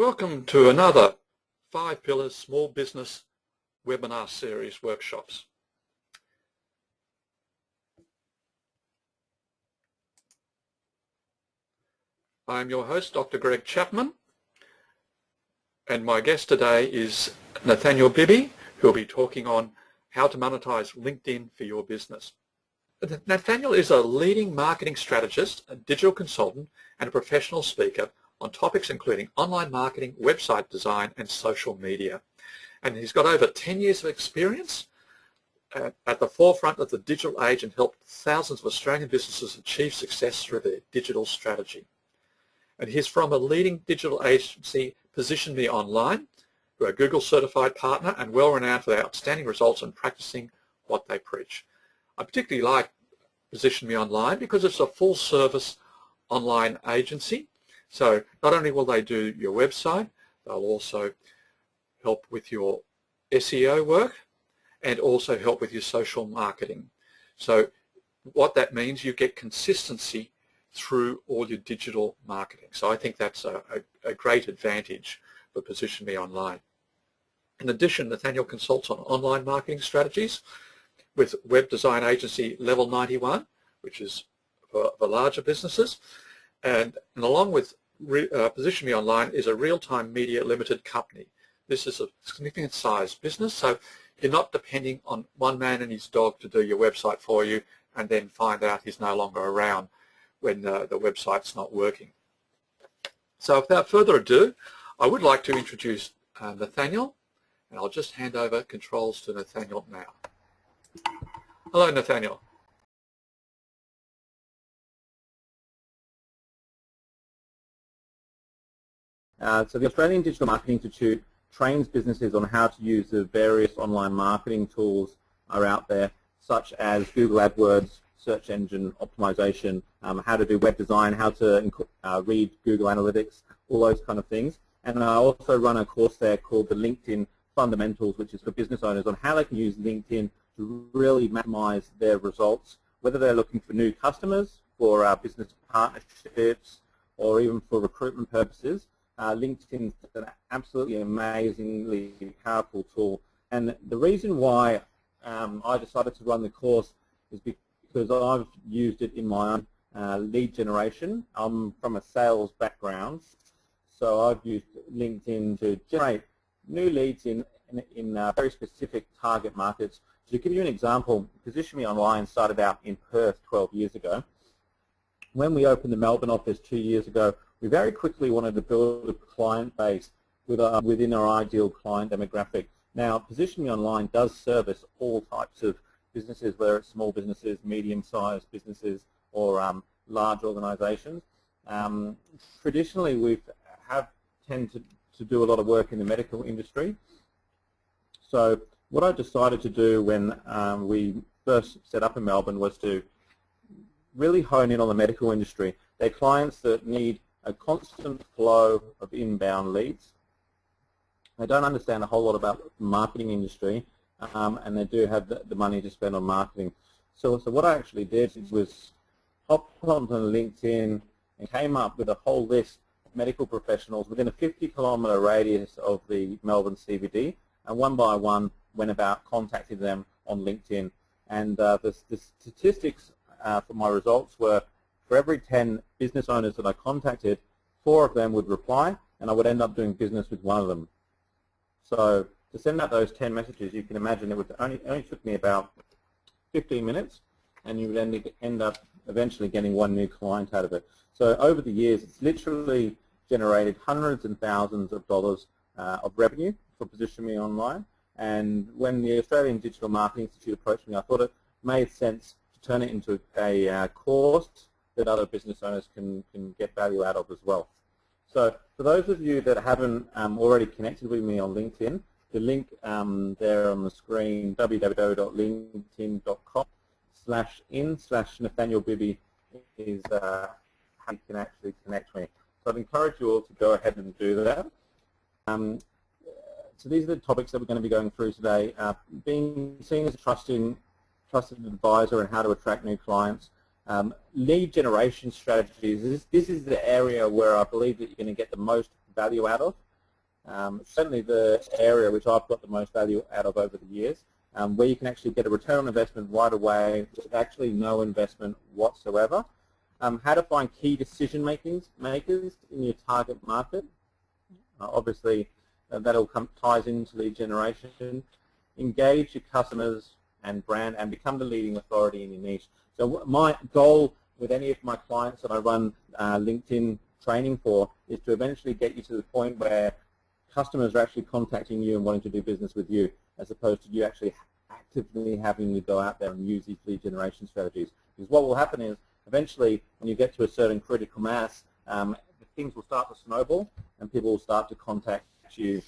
Welcome to another 5 Pillars Small Business webinar series workshops. I'm your host, Dr. Greg Chapman, and my guest today is Nathanial Bibby, who will be talking on how to monetize LinkedIn for your business. Nathanial is a leading marketing strategist, a digital consultant, and a professional speaker on topics including online marketing, website design, and social media. And he's got over 10 years of experience at the forefront of the digital age and helped thousands of Australian businesses achieve success through their digital strategy. And he's from a leading digital agency, Position Me Online, who are a Google certified partner and well renowned for their outstanding results in practicing what they preach. I particularly like Position Me Online because it's a full service online agency. So not only will they do your website, they'll also help with your SEO work and also help with your social marketing. So what that means, you get consistency through all your digital marketing. So I think that's a great advantage for Position Me Online. In addition, Nathanial consults on online marketing strategies with web design agency Level 91, which is for larger businesses. And along with Position Me Online is a real-time media limited company. This is a significant size business, so you're not depending on one man and his dog to do your website for you and then find out he's no longer around when the website's not working. So without further ado, I would like to introduce Nathanial, and I'll just hand over controls to Nathanial now. Hello, Nathanial. So the Australian Digital Marketing Institute trains businesses on how to use the various online marketing tools are out there, such as Google AdWords, search engine optimization, how to do web design, how to read Google Analytics, all those kind of things. And I also run a course there called the LinkedIn Fundamentals, which is for business owners on how they can use LinkedIn to really maximize their results, whether they're looking for new customers, for business partnerships, or even for recruitment purposes. LinkedIn is an absolutely amazingly powerful tool. And the reason why I decided to run the course is because I've used it in my own lead generation. I'm from a sales background, so I've used LinkedIn to generate new leads in very specific target markets. To give you an example, Position Me Online started out in Perth 12 years ago. When we opened the Melbourne office 2 years ago, we very quickly wanted to build a client base within our ideal client demographic. Now, Position Me Online does service all types of businesses, whether it's small businesses, medium-sized businesses, or large organizations. Traditionally, we have tended to do a lot of work in the medical industry. So what I decided to do when we first set up in Melbourne was to really hone in on the medical industry. They're clients that need a constant flow of inbound leads. They don't understand a whole lot about the marketing industry, and they do have the money to spend on marketing. So what I actually did was hop onto LinkedIn and came up with a whole list of medical professionals within a 50-kilometre radius of the Melbourne CBD, and one by one went about contacting them on LinkedIn. And the statistics for my results were, for every 10 business owners that I contacted, 4 of them would reply, and I would end up doing business with one of them. So to send out those 10 messages, you can imagine it would only took me about 15 minutes, and you would end up eventually getting one new client out of it. So over the years, it's literally generated hundreds and thousands of dollars of revenue for Position Me Online. And when the Australian Digital Marketing Institute approached me, I thought it made sense to turn it into a course that other business owners can get value out of as well. So for those of you that haven't already connected with me on LinkedIn, the link there on the screen, www.linkedin.com/in/Nathanial Bibby, is how you can actually connect me. So I'd encourage you all to go ahead and do that. So these are the topics that we're going to be going through today. Being seen as a trusted advisor and how to attract new clients. Lead generation strategies, this is the area where I believe that you're going to get the most value out of. certainly the area which I've got the most value out of over the years, where you can actually get a return on investment right away with actually no investment whatsoever. How to find key decision makers in your target market. Obviously, that all ties into lead generation. Engage your customers and brand and become the leading authority in your niche. So my goal with any of my clients that I run LinkedIn training for is to eventually get you to the point where customers are actually contacting you and wanting to do business with you, as opposed to you actually actively having to go out there and use these lead generation strategies. Because what will happen is eventually when you get to a certain critical mass, things will start to snowball and people will start to contact you.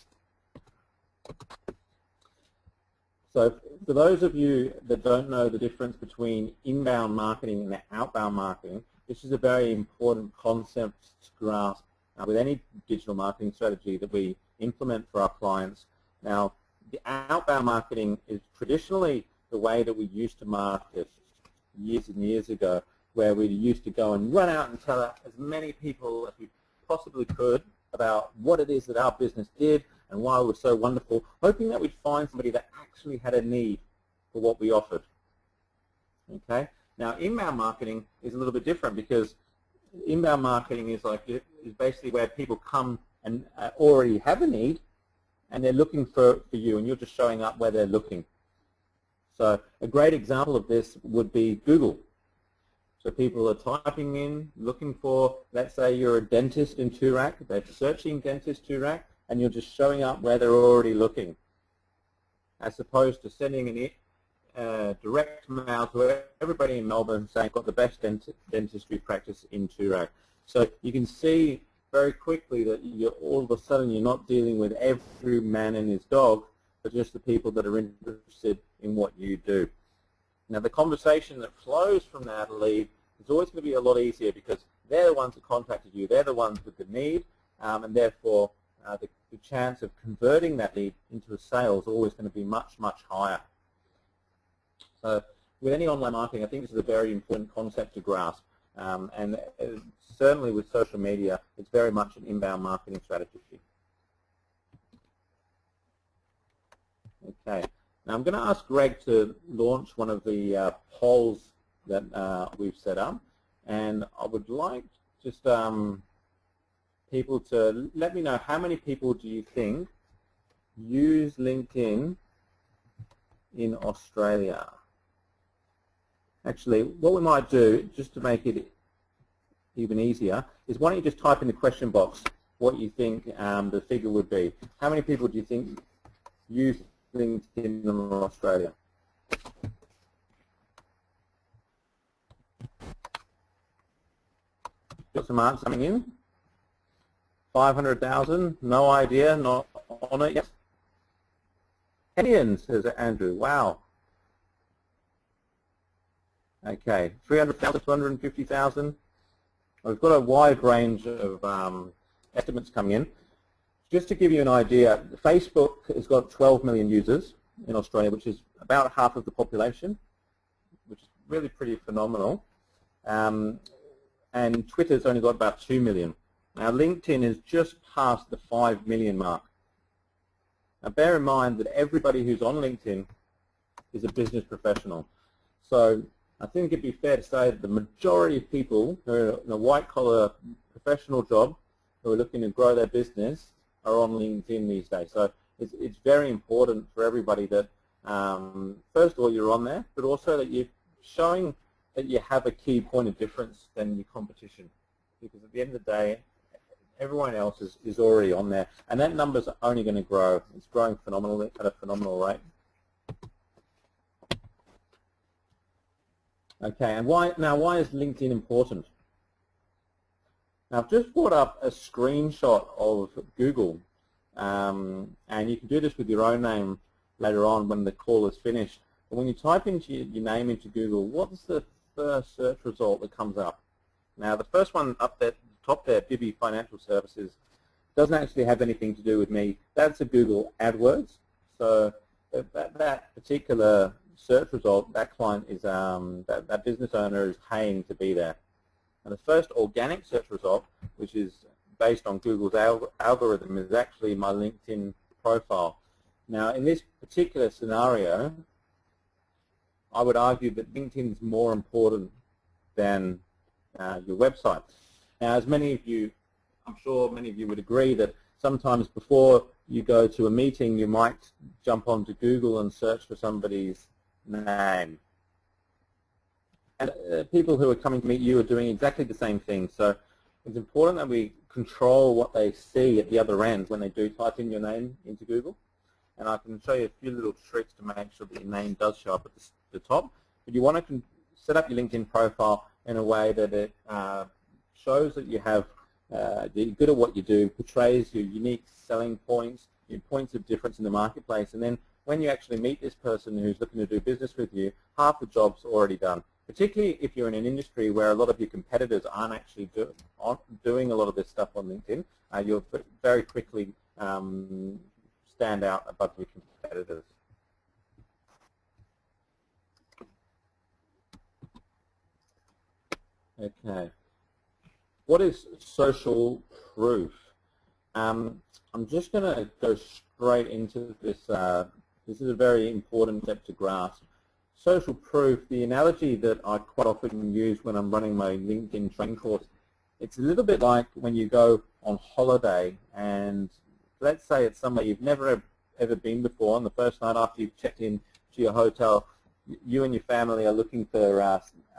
So for those of you that don't know the difference between inbound marketing and outbound marketing, this is a very important concept to grasp with any digital marketing strategy that we implement for our clients. Now, the outbound marketing is traditionally the way that we used to market years and years ago, where we used to go and run out and tell as many people as we possibly could about what it is that our business did and why it was so wonderful, hoping that we'd find somebody that actually had a need for what we offered. Okay. Now, inbound marketing is a little bit different, because inbound marketing is basically where people come and already have a need, and they're looking for you, and you're just showing up where they're looking. So a great example of this would be Google. So people are typing in, looking for, let's say you're a dentist in Toorak, they're searching dentist Toorak, and you're just showing up where they're already looking, as opposed to sending an direct mail to everybody in Melbourne saying, I've got the best dentistry practice in Toorak. So you can see very quickly that all of a sudden you're not dealing with every man and his dog, but just the people that are interested in what you do. Now, the conversation that flows from that lead is always going to be a lot easier, because they're the ones that contacted you, they're the ones with the need, and therefore the chance of converting that lead into a sale is always going to be much, much higher. So with any online marketing, I think this is a very important concept to grasp, and certainly with social media, it's very much an inbound marketing strategy. Okay. Now I'm going to ask Greg to launch one of the polls that we've set up, and I would like just people to let me know how many people do you think use LinkedIn in Australia. Actually, what we might do, just to make it even easier, is why don't you just type in the question box what you think the figure would be. How many people do you think use LinkedIn in Australia? Got some answers coming in. 500,000, no idea, not on it yet. Kenyan, says Andrew, wow. Okay, 300,000, 250,000. We've got a wide range of estimates coming in. Just to give you an idea, Facebook has got 12 million users in Australia, which is about half of the population, which is really pretty phenomenal. And Twitter's only got about 2 million. Now, LinkedIn has just passed the 5 million mark. Now, bear in mind that everybody who's on LinkedIn is a business professional. So I think it'd be fair to say that the majority of people who are in a white-collar professional job who are looking to grow their business are on LinkedIn these days. So it's very important for everybody that, first of all, you're on there, but also that you're showing that you have a key point of difference than your competition. Because at the end of the day, everyone else is already on there, and that number's only going to grow. It's growing phenomenally at a phenomenal rate. Okay, and why is LinkedIn important? Now, I've just brought up a screenshot of Google, and you can do this with your own name later on when the call is finished. But when you type into your name into Google, what's the first search result that comes up? Now, the first one up there, top there, Bibby Financial Services, doesn't actually have anything to do with me. That's a Google AdWords. So that particular search result, that client is, that business owner is paying to be there. And the first organic search result, which is based on Google's algorithm is actually my LinkedIn profile. Now, in this particular scenario, I would argue that LinkedIn is more important than your website. Now, as many of you, I'm sure many of you would agree that sometimes before you go to a meeting, you might jump onto Google and search for somebody's name. And people who are coming to meet you are doing exactly the same thing. So it's important that we control what they see at the other end when they do type in your name into Google. And I can show you a few little tricks to make sure that your name does show up at the top. But you want to set up your LinkedIn profile in a way that it shows that you have you're good at what you do, portrays your unique selling points, your points of difference in the marketplace, and then when you actually meet this person who's looking to do business with you, half the job's already done. Particularly if you're in an industry where a lot of your competitors aren't actually doing a lot of this stuff on LinkedIn, you'll very quickly stand out above your competitors. Okay. What is social proof? I'm just going to go straight into this. This is a very important step to grasp. Social proof, the analogy that I quite often use when I'm running my LinkedIn training course, it's a little bit like when you go on holiday and let's say it's somewhere you've never ever been before, and the first night after you've checked in to your hotel, you and your family are looking for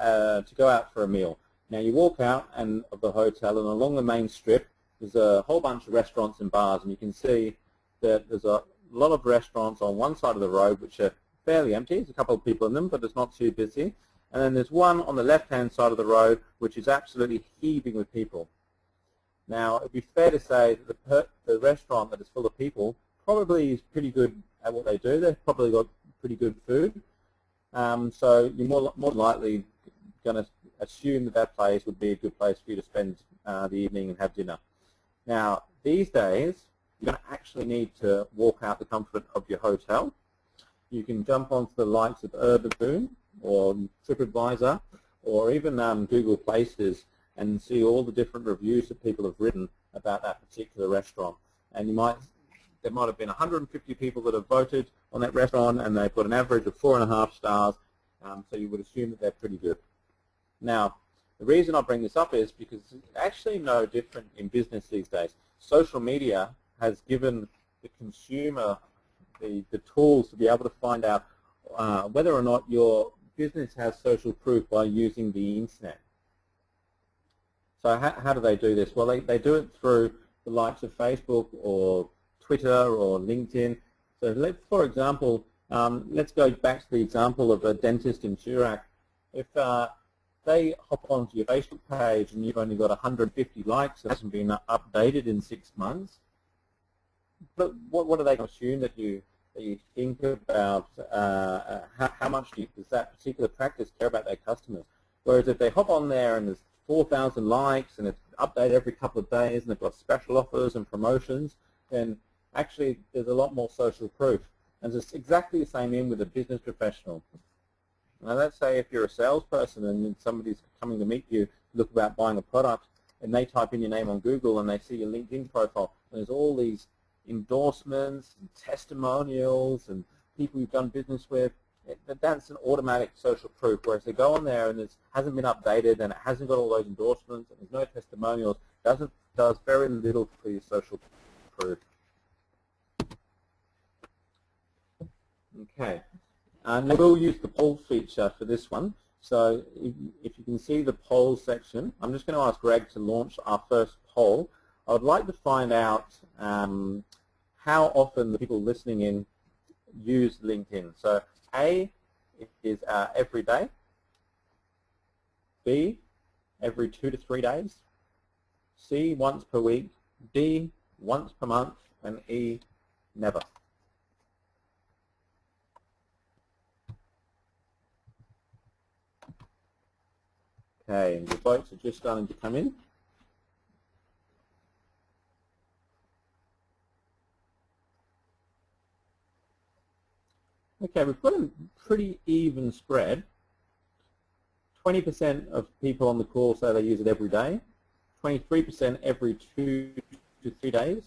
to go out for a meal. Now you walk out of the hotel, and along the main strip there's a whole bunch of restaurants and bars, and you can see that there's a lot of restaurants on one side of the road which are fairly empty. There's a couple of people in them, but it's not too busy. And then there's one on the left-hand side of the road which is absolutely heaving with people. Now, it would be fair to say that the restaurant that is full of people probably is pretty good at what they do. They've probably got pretty good food. So you're more likely going to assume that that place would be a good place for you to spend the evening and have dinner. Now, these days, you're going to actually need to walk out the comfort of your hotel. You can jump onto the likes of Urban or TripAdvisor or even Google Places and see all the different reviews that people have written about that particular restaurant. And there might have been 150 people that have voted on that restaurant, and they've got an average of 4.5 stars, so you would assume that they're pretty good. Now, the reason I bring this up is because it's actually no different in business these days. Social media has given the consumer the tools to be able to find out whether or not your business has social proof by using the internet. So how do they do this? Well, they do it through the likes of Facebook or Twitter or LinkedIn. So for example, let's go back to the example of a dentist in Chirac. If they hop onto your Facebook page and you've only got 150 likes, it hasn't been updated in 6 months, but what do they assume that you think about? How much does that particular practice care about their customers? Whereas if they hop on there and there's 4,000 likes and it's updated every couple of days and they've got special offers and promotions, then actually there's a lot more social proof. And it's exactly the same in with a business professional. Now let's say if you're a salesperson and somebody's coming to meet you to look about buying a product, and they type in your name on Google and they see your LinkedIn profile, and there's all these endorsements and testimonials and people you've done business with, that's an automatic social proof. Whereas they go on there and it hasn't been updated and it hasn't got all those endorsements and there's no testimonials, does very little for your social proof. Okay, and we'll use the poll feature for this one. So if you can see the poll section, I'm just going to ask Greg to launch our first poll. I would like to find out how often the people listening in use LinkedIn. So A is every day, B every 2 to 3 days, C once per week, D once per month, and E never. Okay, and the votes are just starting to come in. Okay, we've got a pretty even spread. 20% of people on the call say they use it every day, 23% every 2 to 3 days,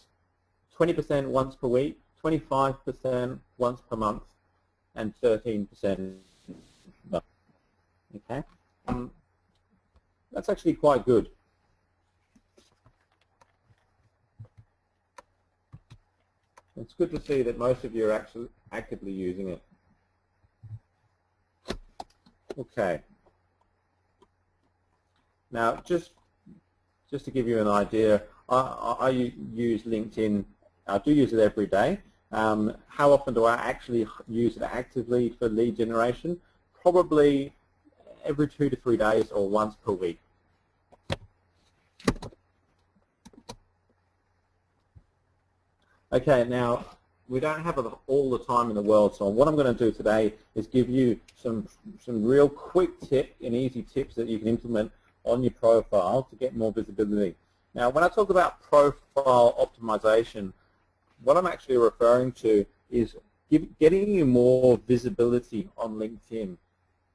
20% once per week, 25% once per month, and 13%. Okay, that's actually quite good. It's good to see that most of you are actually actively using it. Okay. Now, just to give you an idea, I use LinkedIn. I do use it every day. How often do I actually use it actively for lead generation? Probably every 2 to 3 days or once per week. Okay, now we don't have all the time in the world, so what I'm going to do today is give you some real quick tips and easy tips that you can implement on your profile to get more visibility. Now, when I talk about profile optimization, what I'm actually referring to is getting you more visibility on LinkedIn,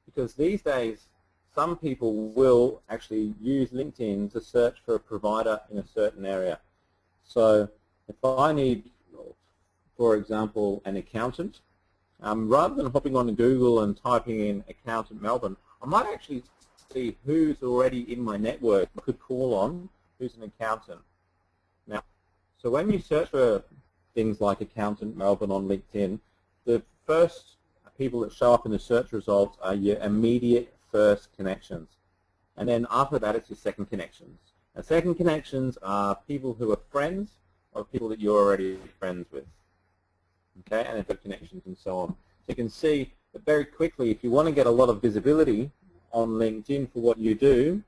because these days some people will actually use LinkedIn to search for a provider in a certain area. So if I need, for example, an accountant, rather than hopping on Google and typing in accountant Melbourne, I might actually see who's already in my network I could call on, who's an accountant. Now, so when you search for things like accountant Melbourne on LinkedIn, the first people that show up in the search results are your immediate first connections. And then after that, it's your second connections. And second connections are people who are friends or people that you're already friends with. Okay, and then third connections and so on. So you can see that very quickly, if you want to get a lot of visibility on LinkedIn for what you do,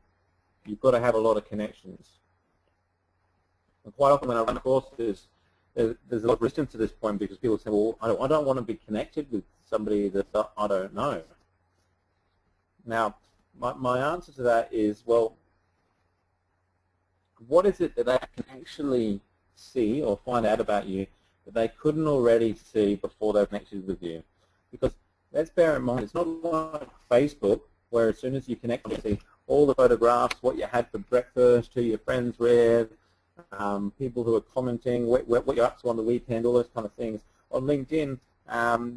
you've got to have a lot of connections. And quite often when I run courses, there's a lot of resistance to this point because people say, well, I don't want to be connected with somebody that I don't know. Now, my answer to that is, well, what is it that they can actually see or find out about you that they couldn't already see before they connected with you? Because let's bear in mind, it's not like Facebook, where as soon as you connect, you see all the photographs, what you had for breakfast, who you're friends with, people who are commenting, what you're up to on the weekend, all those kind of things. On LinkedIn,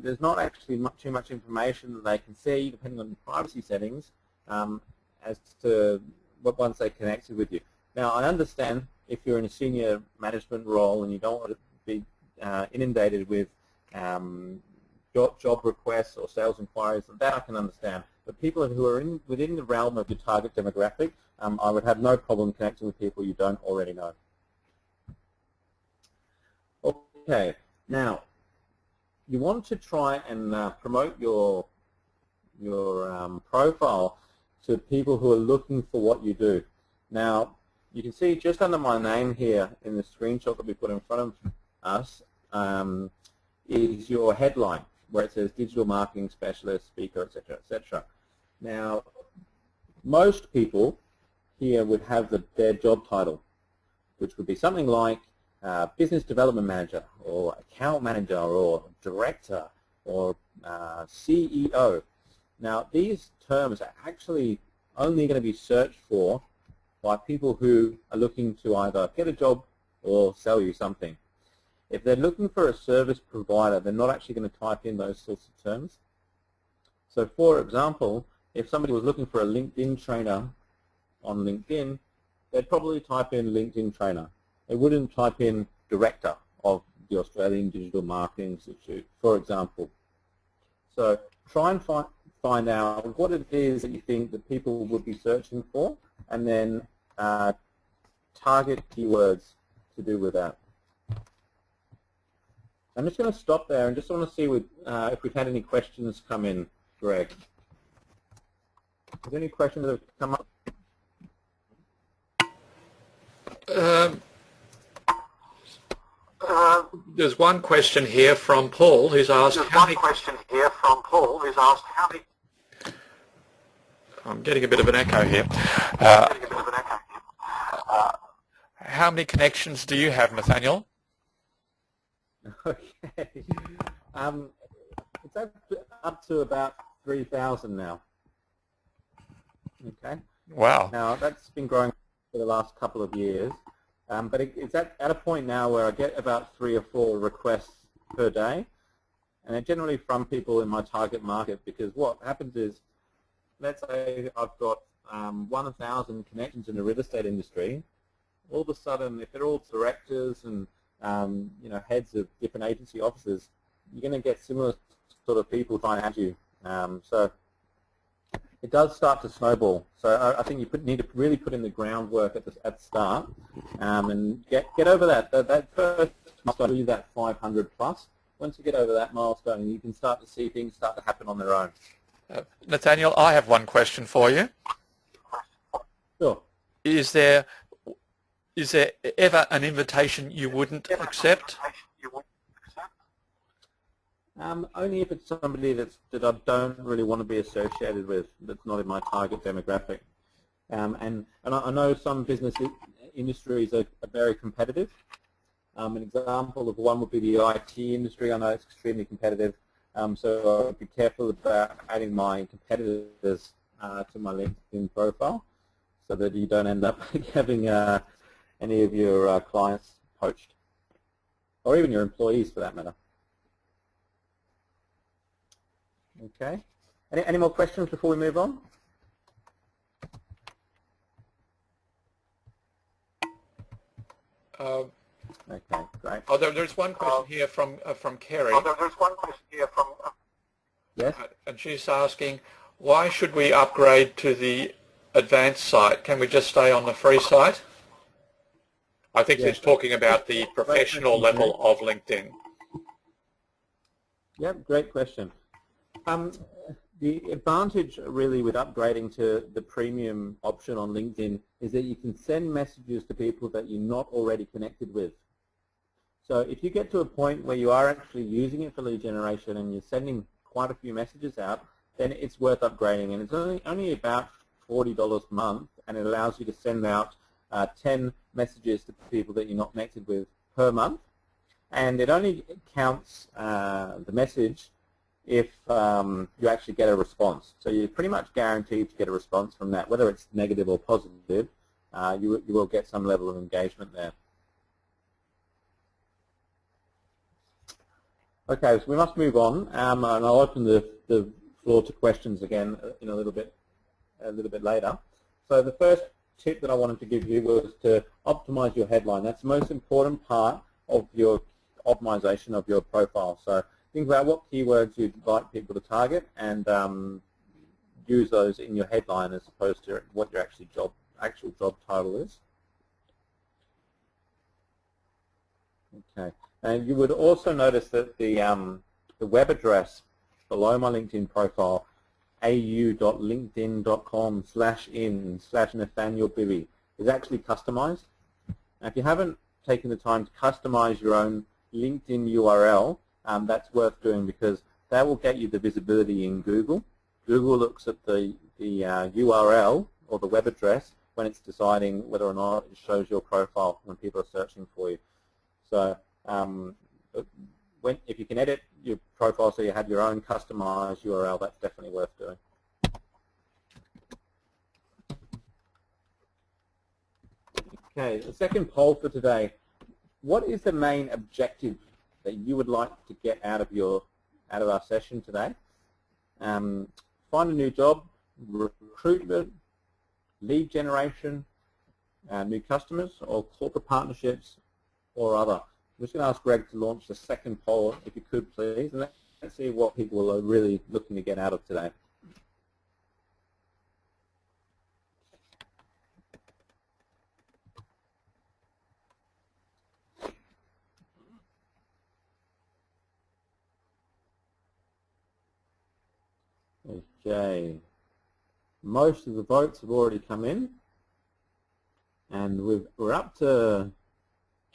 there's not actually too much information that they can see, depending on the privacy settings, as to what once they connected with you. Now, I understand if you're in a senior management role and you don't want to be inundated with job requests or sales inquiries, that I can understand. But people who are within the realm of your target demographic, I would have no problem connecting with people you don't already know. Okay, now you want to try and promote your profile to people who are looking for what you do. Now, you can see just under my name here in the screenshot that we put in front of us is your headline, where it says digital marketing specialist, speaker, etc., etc. Now, most people here would have their job title, which would be something like business development manager, or account manager, or director, or CEO. Now, these terms are actually only going to be searched for by people who are looking to either get a job or sell you something. If they're looking for a service provider, they're not actually going to type in those sorts of terms. So, for example, if somebody was looking for a LinkedIn trainer on LinkedIn, they'd probably type in LinkedIn trainer. They wouldn't type in director of the Australian Digital Marketing Institute, for example. So try and find out what it is that you think that people would be searching for, and then target keywords to do with that. I'm just going to stop there and just want to see if we've had any questions come in, Greg. Is there any questions that have come up? There's one question here from Paul who's asked I'm getting a bit of an echo here. How many connections do you have, Nathanial? Okay. It's up to about 3,000 now. Okay. Wow. Now, that's been growing for the last couple of years. But it's at a point now where I get about 3 or 4 requests per day, and they're generally from people in my target market, because what happens is, let's say I've got 1,000 connections in the real estate industry. All of a sudden, if they're all directors and heads of different agency offices, you're going to get similar sort of people trying to add you. So it does start to snowball. So I think you need to really put in the groundwork at the start, and get over that first milestone, that 500 plus. Once you get over that milestone, you can start to see things start to happen on their own. Nathanial, I have one question for you. Sure. Is there ever an invitation you wouldn't accept? Only if it's somebody that I don't really want to be associated with, that's not in my target demographic. And I know some business industries are very competitive. An example of one would be the IT industry. I know it's extremely competitive, so I'll be careful about adding my competitors to my LinkedIn profile, so that you don't end up having any of your clients poached, or even your employees for that matter. Okay. Any more questions before we move on? Okay, great. Oh, there's one question here from Kerry. Yes. And she's asking, why should we upgrade to the advanced site? Can we just stay on the free site? I think she's talking about the professional level of LinkedIn. Yep, great question. The advantage really with upgrading to the premium option on LinkedIn is that you can send messages to people that you're not already connected with. So if you get to a point where you are actually using it for lead generation and you're sending quite a few messages out, then it's worth upgrading. And it's only about $40 a month, and it allows you to send out 10 messages to people that you're not connected with per month. And it only counts the message if you actually get a response. So you're pretty much guaranteed to get a response from that. Whether it's negative or positive, you will get some level of engagement there. Okay, so we must move on, and I'll open the floor to questions again in a little bit later. So the first tip that I wanted to give you was to optimize your headline. That's the most important part of your optimization of your profile. So think about what keywords you'd like people to target, and use those in your headline as opposed to what your actual job title is. Okay, and you would also notice that the web address below my LinkedIn profile, au.linkedin.com/in/Nathanial Bibby, is actually customized. Now, if you haven't taken the time to customize your own LinkedIn URL, that's worth doing, because that will get you the visibility in Google. Google looks at the URL or the web address when it's deciding whether or not it shows your profile when people are searching for you. So if you can edit your profile so you have your own customized URL, that's definitely worth doing. Okay, the second poll for today. What is the main objective that you would like to get out of our session today? Find a new job, recruitment, lead generation, new customers, or corporate partnerships, or other. I'm just going to ask Greg to launch the second poll, if you could, please, and let's see what people are really looking to get out of today. Okay, most of the votes have already come in, and we're up to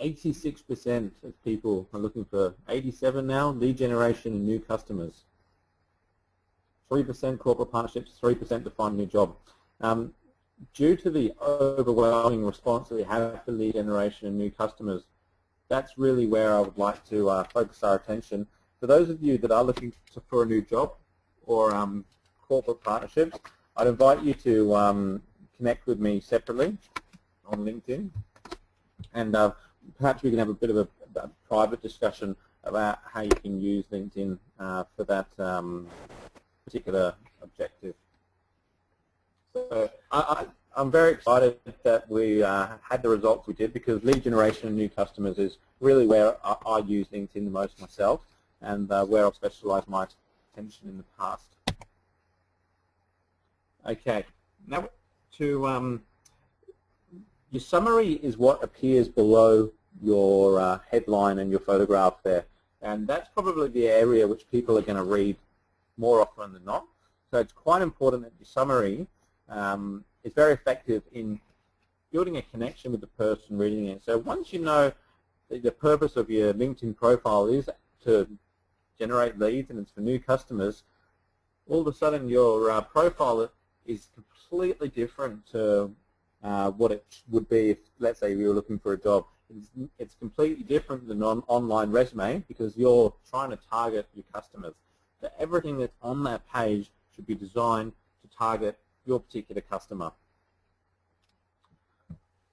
86% of people are looking for 87 now, lead generation and new customers. 3% corporate partnerships, 3% to find a new job. Due to the overwhelming response that we have for lead generation and new customers, that's really where I would like to focus our attention. For those of you that are looking for a new job or corporate partnerships, I'd invite you to connect with me separately. on LinkedIn, and perhaps we can have a bit of a private discussion about how you can use LinkedIn for that particular objective. So I'm very excited that we had the results we did, because lead generation and new customers is really where I use LinkedIn the most myself, and where I've specialised my attention in the past. Okay, now to your summary is what appears below your headline and your photograph there, and that's probably the area which people are going to read more often than not. So it's quite important that your summary is very effective in building a connection with the person reading it. So once you know that the purpose of your LinkedIn profile is to generate leads and it's for new customers, all of a sudden your profile is completely different to what it would be if, let's say, you were looking for a job. It's completely different than an online resume, because you're trying to target your customers. So everything that's on that page should be designed to target your particular customer.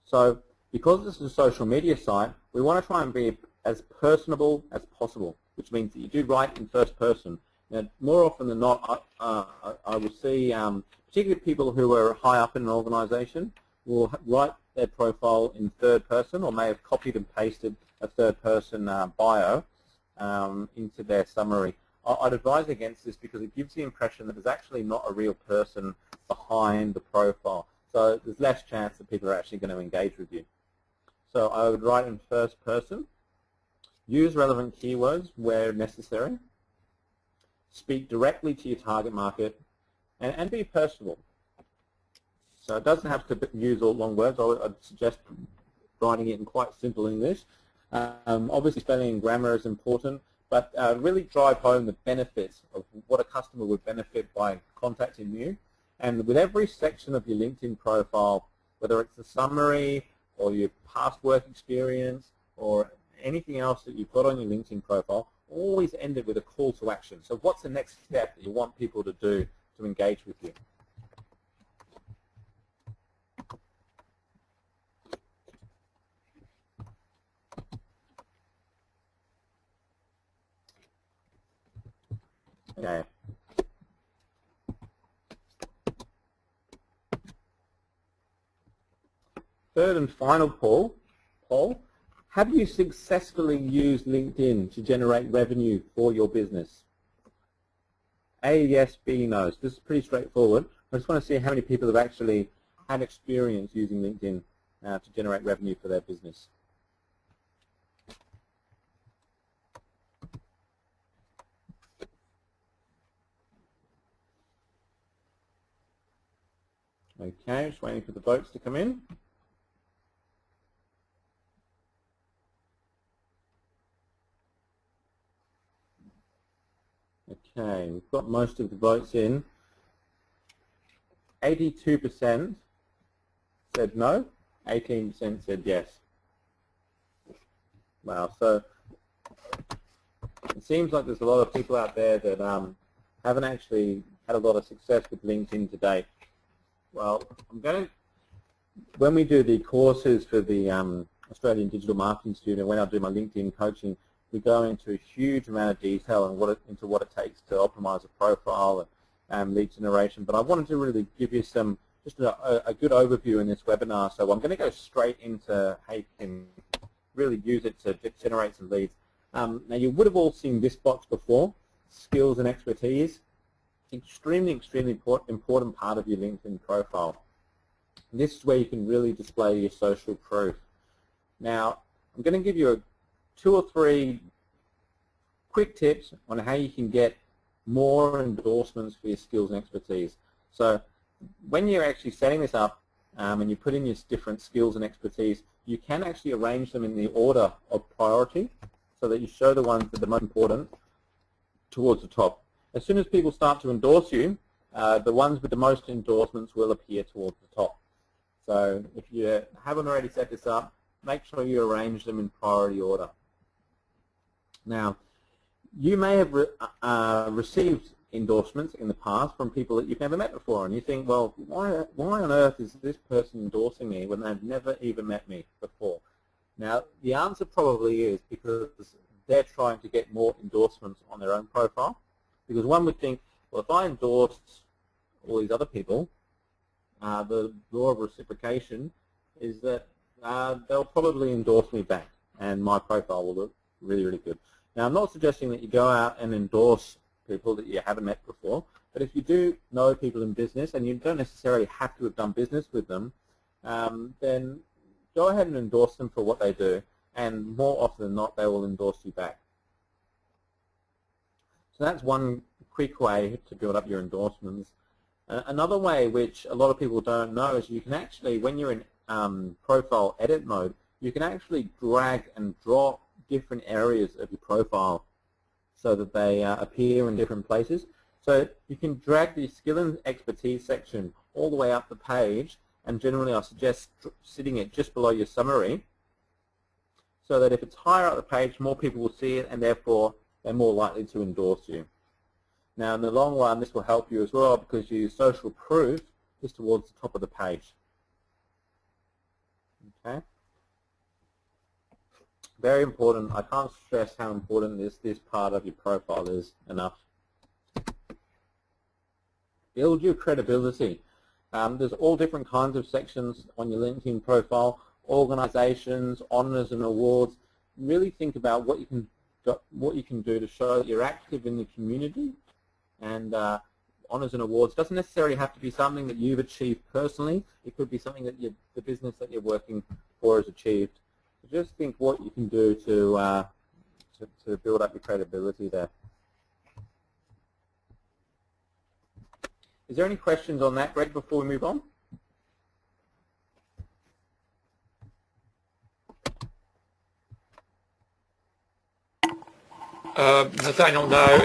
So because this is a social media site, we want to try and be as personable as possible, which means that you do write in first person. Now, more often than not, I will see particularly people who are high up in an organization will write their profile in third person, or may have copied and pasted a third person bio into their summary. I'd advise against this, because it gives the impression that there's actually not a real person behind the profile. So there's less chance that people are actually going to engage with you. So I would write in first person, use relevant keywords where necessary, speak directly to your target market, and be personable. So it doesn't have to use all long words. I'd suggest writing it in quite simple English. Obviously spelling and grammar is important, but really drive home the benefits of what a customer would benefit by contacting you. And with every section of your LinkedIn profile, whether it's a summary or your past work experience or anything else that you've got on your LinkedIn profile, always end it with a call to action. So what's the next step that you want people to do to engage with you? Okay. Third and final poll, have you successfully used LinkedIn to generate revenue for your business? A, yes, B, no. So this is pretty straightforward. I just want to see how many people have actually had experience using LinkedIn to generate revenue for their business. Okay, just waiting for the votes to come in. Okay, we've got most of the votes in. 82% said no, 18% said yes. Wow, so it seems like there's a lot of people out there that haven't actually had a lot of success with LinkedIn to date. Well, when we do the courses for the Australian Digital Marketing Student, when I do my LinkedIn coaching, we go into a huge amount of detail and into what it takes to optimize a profile and lead generation. But I wanted to really give you just a good overview in this webinar. So I'm going to go straight into how you can really use it to generate some leads. Now, you would have all seen this box before, skills and expertise. Extremely important part of your LinkedIn profile. And this is where you can really display your social proof. Now, I'm going to give you 2 or 3 quick tips on how you can get more endorsements for your skills and expertise. So when you're actually setting this up and you put in your different skills and expertise, you can actually arrange them in the order of priority so that you show the ones that are most important towards the top. As soon as people start to endorse you, the ones with the most endorsements will appear towards the top. So if you haven't already set this up, make sure you arrange them in priority order. Now, you may have received endorsements in the past from people that you've never met before, and you think, well, why on earth is this person endorsing me when they've never even met me before? Now, the answer probably is because they're trying to get more endorsements on their own profile, because one would think, well, if I endorse all these other people, the law of reciprocation is that they'll probably endorse me back, and my profile will look really, really good. Now, I'm not suggesting that you go out and endorse people that you haven't met before, but if you do know people in business and you don't necessarily have to have done business with them, then go ahead and endorse them for what they do, and more often than not, they will endorse you back. So that's one quick way to build up your endorsements. Another way, which a lot of people don't know, is you can actually, when you're in profile edit mode, you can actually drag and drop different areas of your profile so that they appear in different places. So you can drag the skill and expertise section all the way up the page, and generally I suggest sitting it just below your summary, so that if it's higher up the page, more people will see it, and therefore they're more likely to endorse you. Now, in the long run, this will help you as well, because your social proof is towards the top of the page. Okay. Very important. I can't stress how important this part of your profile is enough. Build your credibility. There's all different kinds of sections on your LinkedIn profile, organizations, honors and awards. Really think about what you can do to show that you're active in the community. And honors and awards doesn't necessarily have to be something that you've achieved personally. It could be something that the business that you're working for has achieved. So just think what you can do to build up your credibility there. Is there any questions on that, Greg, before we move on? Nathaniel, no,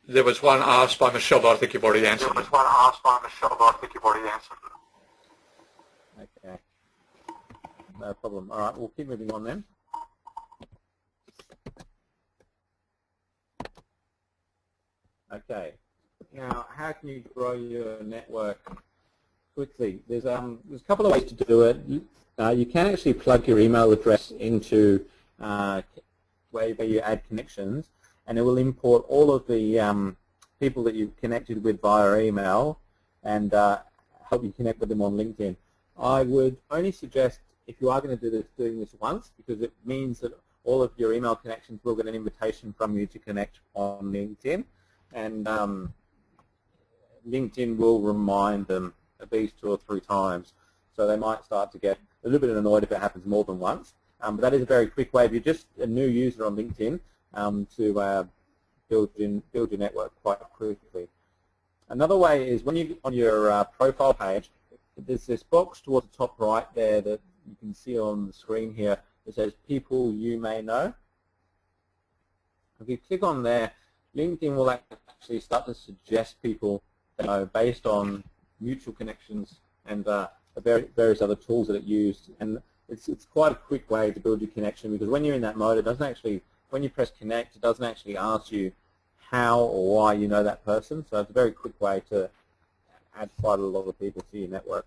there was one asked by Michelle, but I think you've already answered it. Okay. No problem. All right, we'll keep moving on then. Okay. Now, how can you grow your network quickly? There's a couple of ways to do it. You can actually plug your email address into where you add connections, and it will import all of the people that you've connected with via email and help you connect with them on LinkedIn. I would only suggest, if you are going to do this, doing this once, because it means that all of your email connections will get an invitation from you to connect on LinkedIn, and LinkedIn will remind them at least 2 or 3 times. So they might start to get a little bit annoyed if it happens more than once. But that is a very quick way, if you're just a new user on LinkedIn, to build your network quite quickly. Another way is when you on your profile page, there's this box towards the top right there that you can see on the screen here that says people you may know. If you click on there, LinkedIn will actually start to suggest people that know based on mutual connections and various other tools that it used. And it's quite a quick way to build your connection, because when you're in that mode, it doesn't actually, when you press connect, it doesn't actually ask you how or why you know that person. So it's a very quick way to add quite a lot of people to your network.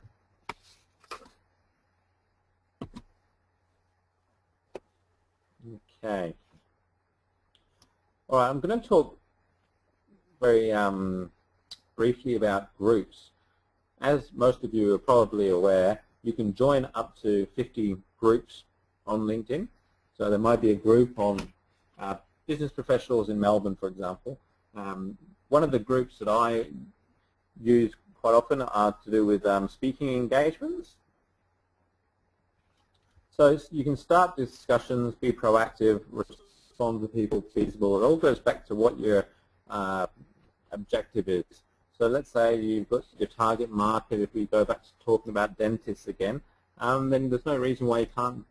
Okay. All right, I'm going to talk very briefly about groups. As most of you are probably aware, you can join up to 50 groups on LinkedIn. So there might be a group on business professionals in Melbourne, for example. One of the groups that I use quite often are to do with speaking engagements. So you can start discussions, be proactive, respond to people, feasible. It all goes back to what your objective is. So let's say you've got your target market. If we go back to talking about dentists again, then there's no reason why you can't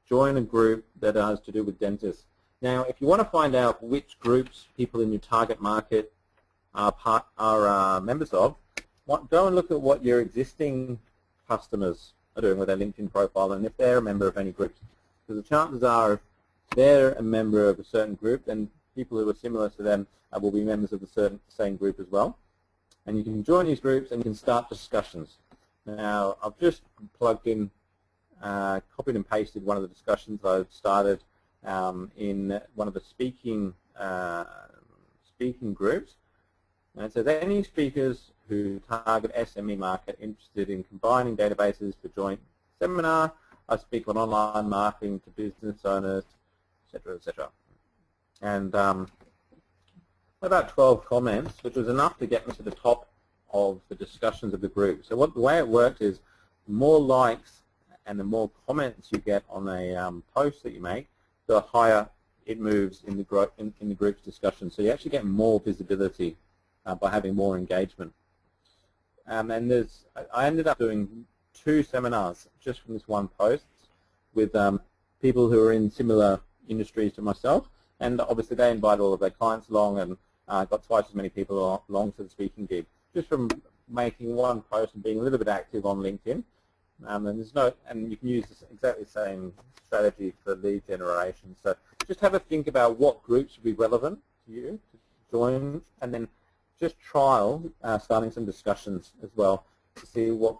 join a group that has to do with dentists. Now, if you want to find out which groups people in your target market are members of, go and look at what your existing customers are doing with their LinkedIn profile, and if they're a member of any groups. Because the chances are, if they're a member of a certain group, then people who are similar to them will be members of the same group as well. And you can join these groups and you can start discussions. Now, I've just plugged in, copied and pasted one of the discussions I've started in one of the speaking groups. And it says, any speakers who target SME market interested in combining databases for joint seminar. I speak on online marketing to business owners, etc., etc. And about 12 comments, which was enough to get me to the top of the discussions of the group. So the way it works is the more likes and the more comments you get on a post that you make, the higher it moves in the group's discussion. So you actually get more visibility by having more engagement. And I ended up doing 2 seminars just from this one post with people who are in similar industries to myself, and obviously they invited all of their clients along, and got twice as many people along to the speaking gig just from making one post and being a little bit active on LinkedIn. And you can use exactly the same strategy for lead generation. So just have a think about what groups would be relevant to you to join, and then just trial starting some discussions as well to see what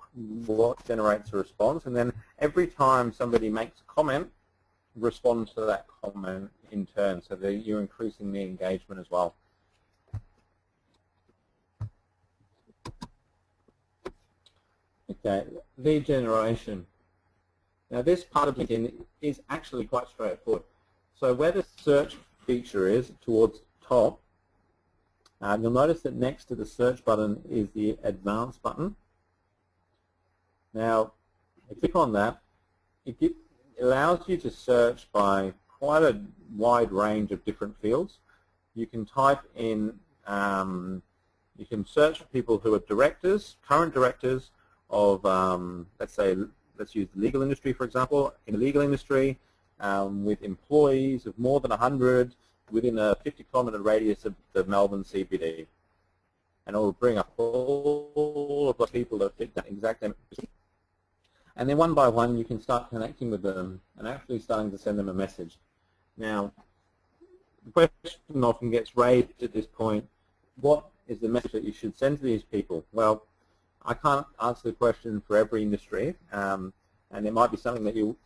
generates a response. And then every time somebody makes a comment, respond to that comment in turn, so that you're increasing the engagement as well. Okay, lead generation. Now this part of LinkedIn is actually quite straightforward. So where the search feature is towards the top, you'll notice that next to the search button is the advanced button. Now, if you click on that, it allows you to search by quite a wide range of different fields. You can type in, you can search for people who are directors, current directors of, let's use the legal industry, for example. In the legal industry, with employees of more than 100, within a 50-kilometre radius of the Melbourne CBD. And it will bring up all of the people that fit that exact description. And then one by one you can start connecting with them and actually starting to send them a message. Now, the question often gets raised at this point, what is the message that you should send to these people? Well, I can't answer the question for every industry, and there might be something that you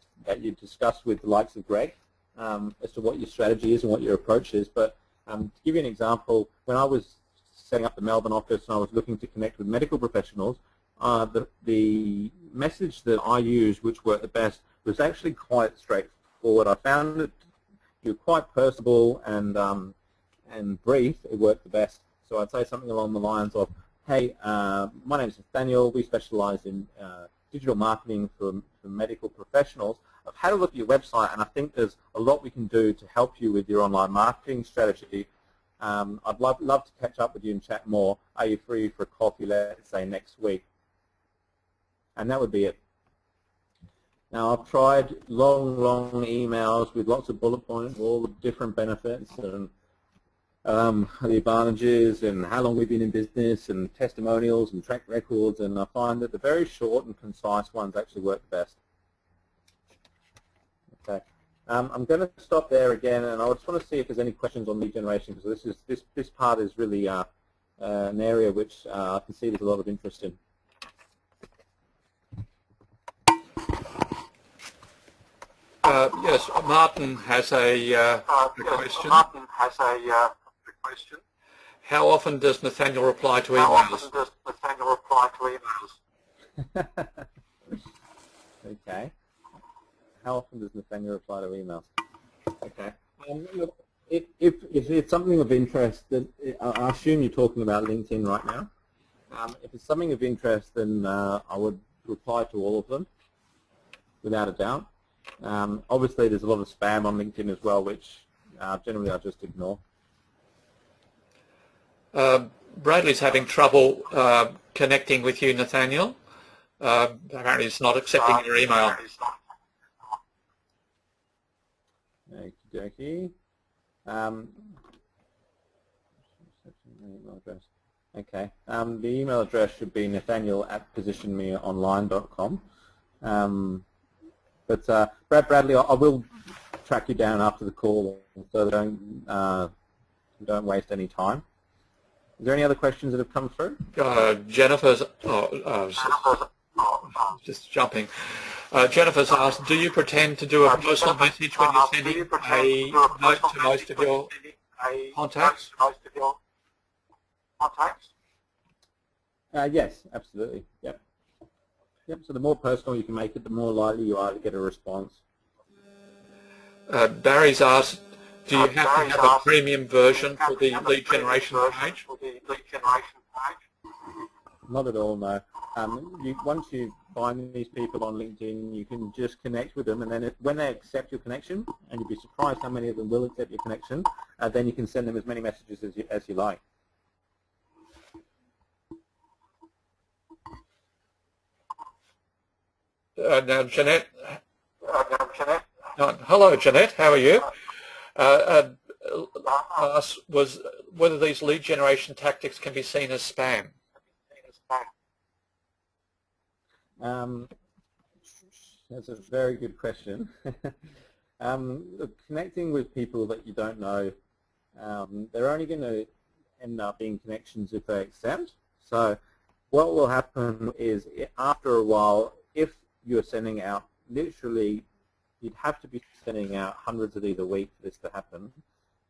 discuss with the likes of Greg, as to what your strategy is and what your approach is. But to give you an example, when I was setting up the Melbourne office and I was looking to connect with medical professionals, the message that I used, which worked the best, was actually quite straightforward. I found it to be quite personable and brief. It worked the best. So I'd say something along the lines of, hey, my name is Nathaniel. We specialise in digital marketing for medical professionals. I've had a look at your website, and I think there's a lot we can do to help you with your online marketing strategy. I'd love to catch up with you and chat more. Are you free for a coffee, let's say, next week? And that would be it. Now, I've tried long emails with lots of bullet points, all the different benefits and the advantages and how long we've been in business and testimonials and track records, and I find that the very short and concise ones actually work best. Okay, I'm going to stop there again, and I just want to see if there's any questions on lead generation, because this part is really an area which I can see there's a lot of interest in. Yes, Martin has a question. How often does Nathaniel reply to emails? Okay. How often does Nathaniel reply to emails? Okay. Look, if it's something of interest, I assume you're talking about LinkedIn right now. If it's something of interest, then I would reply to all of them, without a doubt. Obviously, there's a lot of spam on LinkedIn as well, which generally I just ignore. Bradley's having trouble connecting with you, Nathaniel. Apparently he's not accepting your email. Okie dokie. Email address. Okay. The email address should be nathaniel@positionmeonline.com. But Bradley, I will track you down after the call, so don't we don't waste any time. Is there any other questions that have come through? Jennifer's just jumping. Jennifer's asked, do you pretend to do a personal message when you're sending a note to most of your contacts? Yes, absolutely. Yep. So the more personal you can make it, the more likely you are to get a response. Barry's asked, do you have to have a premium version for the lead generation page? Not at all, no. Once you find these people on LinkedIn, you can just connect with them, and then when they accept your connection, and you'd be surprised how many of them will accept your connection, then you can send them as many messages as you like. Now, Jeanette. Hello, Jeanette. How are you? Was whether these lead generation tactics can be seen as spam? That's a very good question. Connecting with people that you don't know, they're only going to end up being connections if they accept. So what will happen is after a while, if you're sending out literally, you'd have to be sending out hundreds of these a week for this to happen.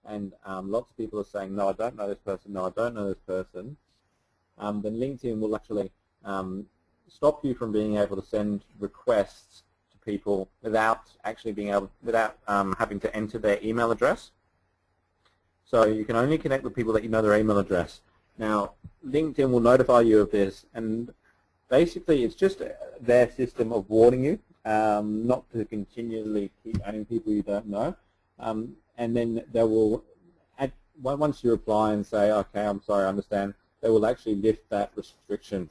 And lots of people are saying, no, I don't know this person, no, I don't know this person. Then LinkedIn will actually stop you from being able to send requests to people without actually being able, having to enter their email address. So you can only connect with people that you know their email address. Now, LinkedIn will notify you of this, and basically it's just their system of warning you not to continually keep adding people you don't know. And then they will, once you reply and say, okay, I'm sorry, I understand, they will actually lift that restriction.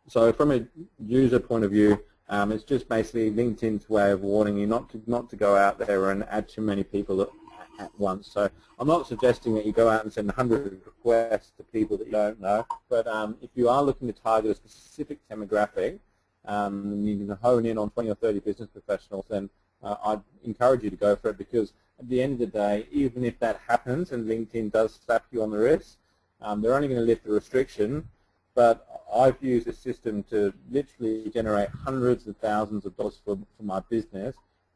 So from a user point of view, it's just basically LinkedIn's way of warning you not to go out there and add too many people at once. So I'm not suggesting that you go out and send 100 requests to people that you don't know, but if you are looking to target a specific demographic, you can hone in on 20 or 30 business professionals, then I'd encourage you to go for it, because at the end of the day, even if that happens and LinkedIn does slap you on the wrist, they're only going to lift the restriction. But I've used a system to literally generate hundreds of thousands of dollars for my business.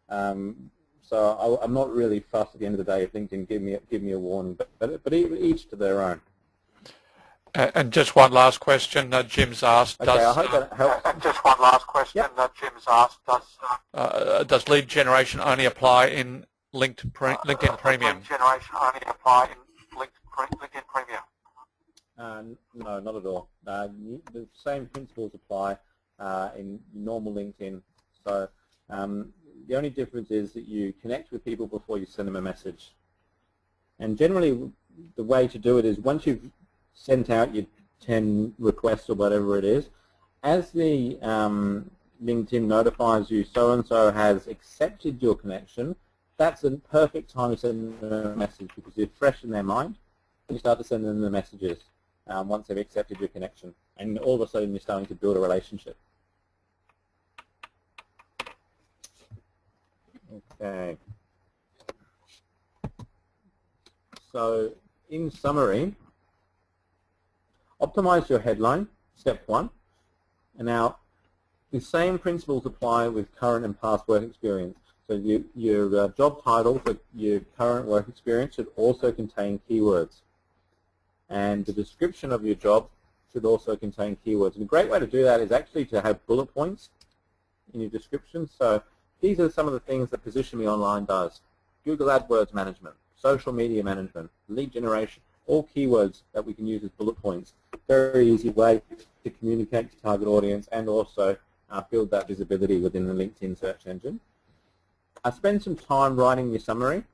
So I'm not really fussed at the end of the day if LinkedIn give me a warning, but each to their own. And just one last question, Jim's asked. Okay, I hope that helps. And just one last question, Jim's asked. Does lead generation only apply in LinkedIn Premium? Lead generation only apply in LinkedIn Premium? No, not at all. The same principles apply in normal LinkedIn. So the only difference is that you connect with people before you send them a message. And generally, the way to do it is once you've sent out your 10 requests or whatever it is, as the LinkedIn notifies you so-and-so has accepted your connection, that's a perfect time to send them a message, because you're fresh in their mind and you start to send them the messages once they've accepted your connection. And all of a sudden you're starting to build a relationship. Okay. So in summary, optimize your headline, step one. And now the same principles apply with current and past work experience. So your job title for your current work experience should also contain keywords. And the description of your job should also contain keywords. And a great way to do that is actually to have bullet points in your description. So these are some of the things that Position Me Online does. Google AdWords management, social media management, lead generation, all keywords that we can use as bullet points. Very easy way to communicate to target audience and also build that visibility within the LinkedIn search engine. Spend some time writing your summary.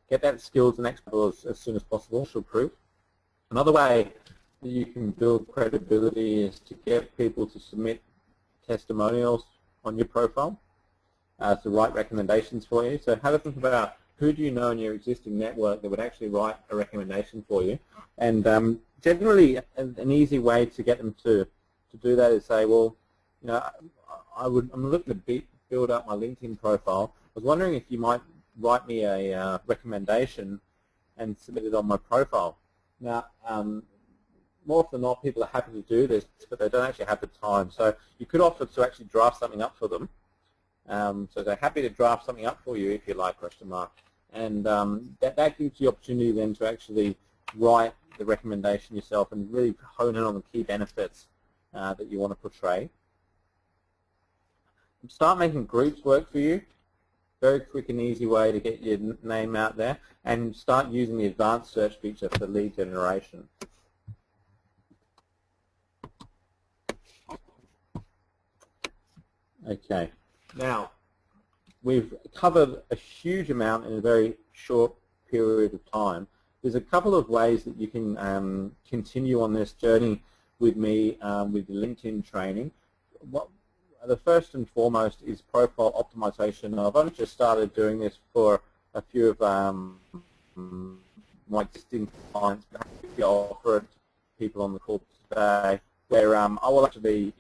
Get that skills and expertise as soon as possible, social proof. Another way that you can build credibility is to get people to submit testimonials on your profile, to write recommendations for you. So have a think about who do you know in your existing network that would actually write a recommendation for you. And generally, an easy way to get them to do that is say, well, you know, I'm looking to build up my LinkedIn profile. I was wondering if you might write me a recommendation and submit it on my profile. Now, more often than not, people are happy to do this, but they don't actually have the time. So you could offer to actually draft something up for them. So they're happy to draft something up for you if you like, question mark. And that gives you the opportunity then to actually write the recommendation yourself and really hone in on the key benefits that you want to portray. Start making groups work for you. Very quick and easy way to get your name out there, and start using the advanced search feature for lead generation. Okay, now we've covered a huge amount in a very short period of time. There's a couple of ways that you can continue on this journey with me with the LinkedIn training. The first and foremost is profile optimization. I've only just started doing this for a few of my existing clients, but I offer it to people on the call today, where I will actually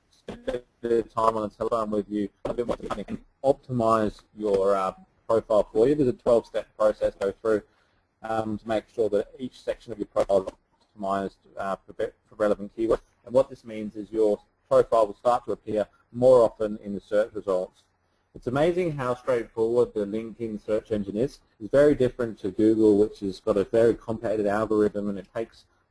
spend a bit of time on the telephone with you, a bit more and optimize your profile for you. There's a 12-step process to go through to make sure that each section of your profile is optimized for relevant keywords. And what this means is your profile will start to appear more often in the search results. It's amazing how straightforward the LinkedIn search engine is. It's very different to Google, which has got a very complicated algorithm, and it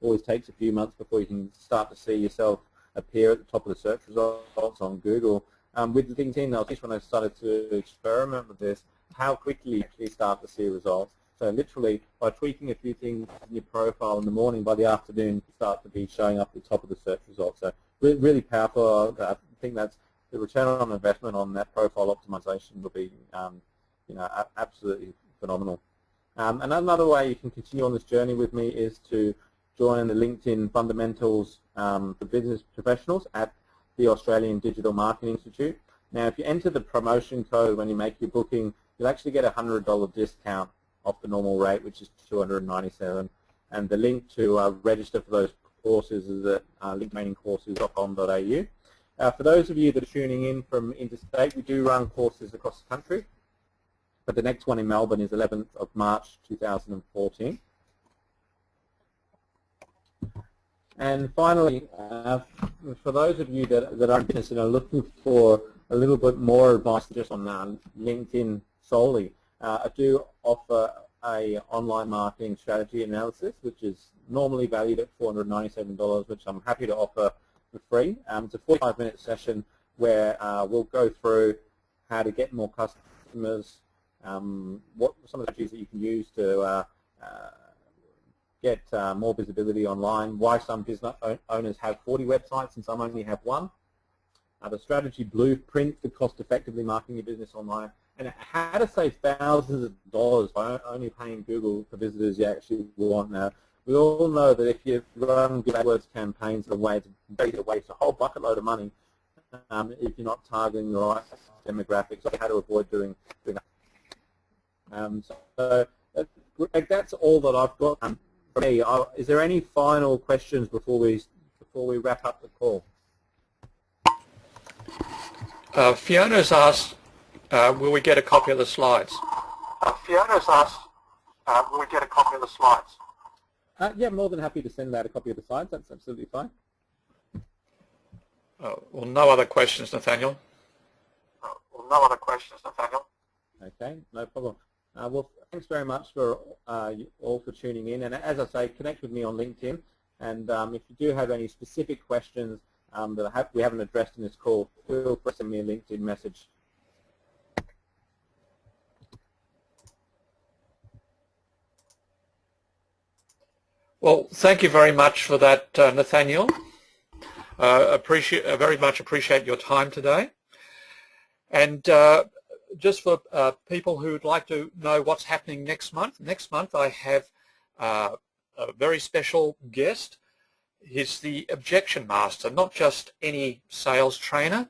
always takes a few months before you can start to see yourself appear at the top of the search results on Google. With LinkedIn, at least when I started to experiment with this, how quickly you actually start to see results. So literally, by tweaking a few things in your profile in the morning, by the afternoon, you start to be showing up at the top of the search results. So really powerful. I think that's the return on investment on that profile optimization will be, absolutely phenomenal. And another way you can continue on this journey with me is to join the LinkedIn Fundamentals for Business Professionals at the Australian Digital Marketing Institute. Now, if you enter the promotion code when you make your booking, you'll actually get a $100 discount off the normal rate, which is $297. And the link to register for those courses is at linktrainingcourses.com.au. For those of you that are tuning in from interstate, we do run courses across the country, but the next one in Melbourne is 11th of March 2014. And finally, for those of you that are in business and are looking for a little bit more advice just on LinkedIn solely, I do offer a online marketing strategy analysis, which is normally valued at $497, which I'm happy to offer for free. It's a 45-minute session where we'll go through how to get more customers, what some of the strategies that you can use to get more visibility online, why some business owners have 40 websites and some only have one, the strategy blueprint for cost-effectively marketing your business online, and how to save thousands of dollars by only paying Google for visitors you actually want. Now, we all know that if you run Google AdWords campaigns in a way, it's a waste a whole bucket load of money if you're not targeting the right demographics, like how to avoid doing that. So that's all that I've got for me. Is there any final questions before we wrap up the call? Fiona's asked, will we get a copy of the slides? Fiona's asked, will we get a copy of the slides? Yeah, I'm more than happy to send out a copy of the slides. That's absolutely fine. Well, no other questions, Nathaniel. Well, no other questions, Nathaniel. Okay, no problem. Well, thanks very much for you all for tuning in. And as I say, connect with me on LinkedIn. And if you do have any specific questions that we haven't addressed in this call, feel free to send me a LinkedIn message. Well, thank you very much for that, Nathaniel. Very much appreciate your time today. And just for people who'd like to know what's happening next month I have a very special guest. He's the objection master, not just any sales trainer.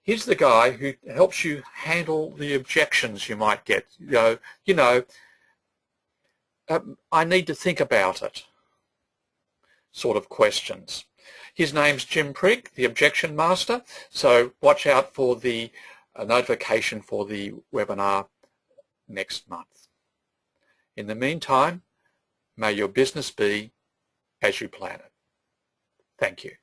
He's the guy who helps you handle the objections you might get. I need to think about it sort of questions. His name's Jim Prigg, the objection master, so watch out for the notification for the webinar next month. In the meantime, may your business be as you plan it. Thank you.